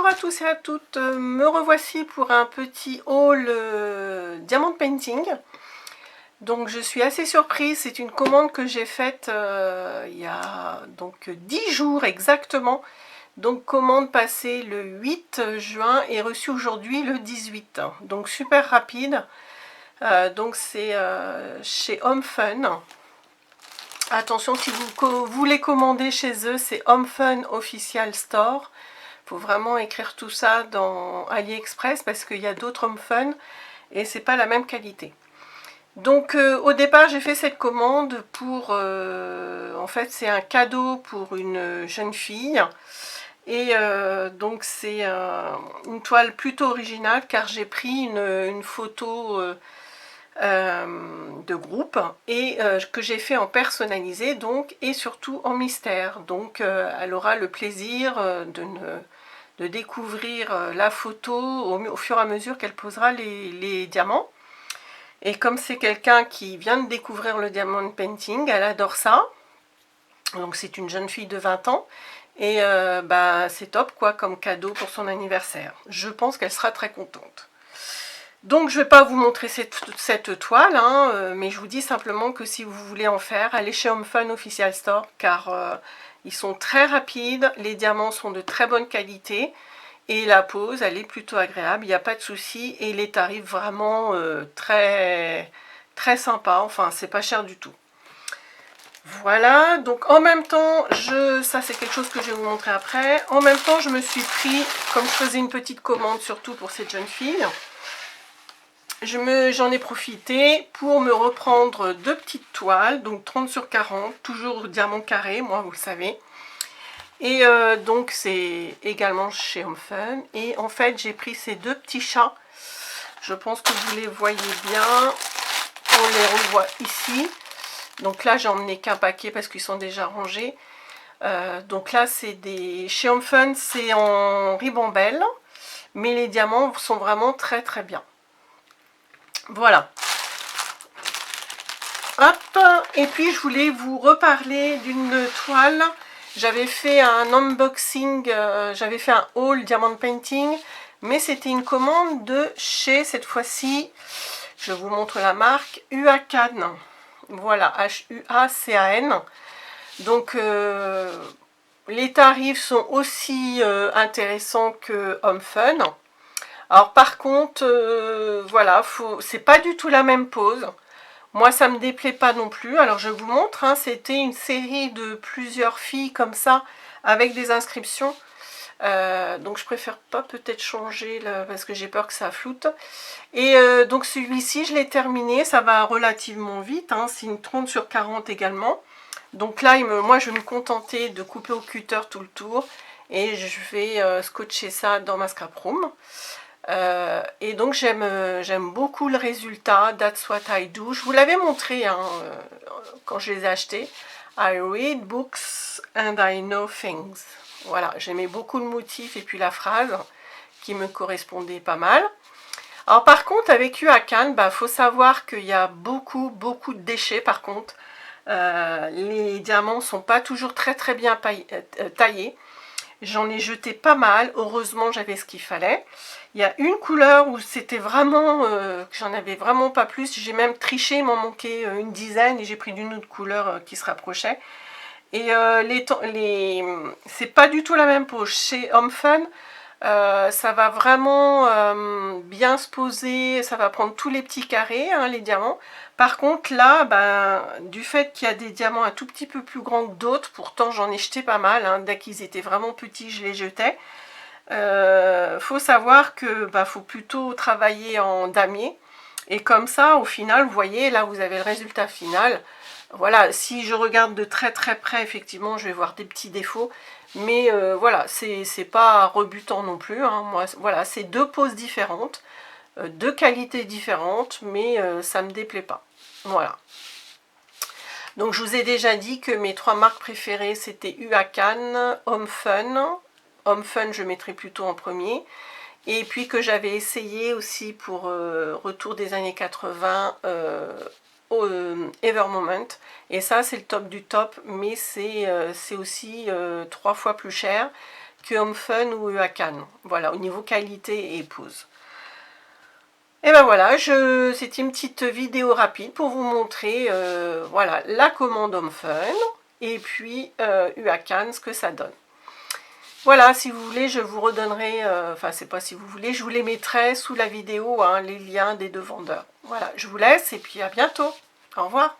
Bonjour à tous et à toutes, me revoici pour un petit haul diamant painting. Donc je suis assez surprise, c'est une commande que j'ai faite il y a donc 10 jours exactement. Donc commande passée le 8 juin et reçue aujourd'hui le 18. Donc super rapide. Donc c'est chez Home Fun. Attention, si vous voulez commander chez eux, c'est Home Fun Official Store. Il faut vraiment écrire tout ça dans AliExpress parce qu'il y a d'autres Home Fun et c'est pas la même qualité. Donc au départ j'ai fait cette commande pour, en fait c'est un cadeau pour une jeune fille. Et donc c'est une toile plutôt originale car j'ai pris une photo de groupe et que j'ai fait en personnalisé donc et surtout en mystère. Donc elle aura le plaisir de découvrir la photo au fur et à mesure qu'elle posera les diamants. Et comme c'est quelqu'un qui vient de découvrir le diamond painting, elle adore ça. Donc c'est une jeune fille de 20 ans. Et bah, c'est top quoi comme cadeau pour son anniversaire. Je pense qu'elle sera très contente. Donc je ne vais pas vous montrer cette toile, hein, mais je vous dis simplement que si vous voulez en faire, allez chez Home Fun Official Store car ils sont très rapides, les diamants sont de très bonne qualité et la pose elle est plutôt agréable, il n'y a pas de souci et les tarifs vraiment très sympa, enfin c'est pas cher du tout. Voilà, donc en même temps, ça c'est quelque chose que je vais vous montrer après, en même temps je me suis pris, comme je faisais une petite commande surtout pour cette jeune fille, j'en ai profité pour me reprendre deux petites toiles, donc 30 sur 40, toujours diamant carré, moi vous le savez. Et donc c'est également chez Home Fun. Et en fait j'ai pris ces deux petits chats, je pense que vous les voyez bien, on les revoit ici. Donc là j'ai emmené qu'un paquet parce qu'ils sont déjà rangés. Donc là c'est des... Chez Home Fun c'est en ribambelle, mais les diamants sont vraiment très bien. Voilà. Hop. Et puis je voulais vous reparler d'une toile. J'avais fait un unboxing, j'avais fait un haul diamond painting, mais c'était une commande de chez, cette fois-ci, je vous montre la marque, Huacan. Voilà, Huacan. Donc les tarifs sont aussi intéressants que Home Fun. Alors par contre, voilà, c'est pas du tout la même pose. Moi ça me déplaît pas non plus. Alors je vous montre, hein, c'était une série de plusieurs filles comme ça, avec des inscriptions. Donc je préfère pas peut-être changer là, parce que j'ai peur que ça floute. Et donc celui-ci je l'ai terminé, ça va relativement vite, hein, c'est une 30 sur 40 également. Donc là moi je vais me contenter de couper au cutter tout le tour. Et je vais scotcher ça dans ma scrap room. Et donc j'aime beaucoup le résultat, That's What I Do. Je vous l'avais montré hein, quand je les ai achetés. I read books and I know things. Voilà, j'aimais beaucoup le motif et puis la phrase qui me correspondait pas mal. Alors par contre avec Huacan, faut savoir qu'il y a beaucoup de déchets par contre. Les diamants sont pas toujours très bien taillés. J'en ai jeté pas mal, heureusement j'avais ce qu'il fallait. Il y a une couleur où c'était vraiment, que j'en avais vraiment pas plus. J'ai même triché, il m'en manquait une dizaine et j'ai pris d'une autre couleur qui se rapprochait. Et c'est pas du tout la même pose. Chez Home Fun, ça va vraiment bien se poser, ça va prendre tous les petits carrés, hein, les diamants. Par contre là, du fait qu'il y a des diamants un tout petit peu plus grands que d'autres, pourtant j'en ai jeté pas mal, hein, dès qu'ils étaient vraiment petits je les jetais. Faut savoir que faut plutôt travailler en damier. Et comme ça, au final, vous voyez, là vous avez le résultat final. Voilà, si je regarde de très près, effectivement, je vais voir des petits défauts. Mais voilà, c'est pas rebutant non plus. Hein. Moi, voilà, c'est deux poses différentes, deux qualités différentes, mais ça me déplaît pas. Voilà. Donc je vous ai déjà dit que mes trois marques préférées, c'était Huacan, Home Fun. Home Fun, je mettrai plutôt en premier. Et puis que j'avais essayé aussi pour retour des années 80, Ever Moment. Et ça, c'est le top du top, mais c'est aussi 3 fois plus cher. que Home Fun ou UACAN. Voilà, au niveau qualité et pose. Et ben voilà, c'était une petite vidéo rapide pour vous montrer voilà, la commande Home Fun et puis UACAN, ce que ça donne. Voilà, si vous voulez, je vous redonnerai, enfin c'est pas si vous voulez, je vous les mettrai sous la vidéo, hein, les liens des deux vendeurs. Voilà, je vous laisse et puis à bientôt. Au revoir.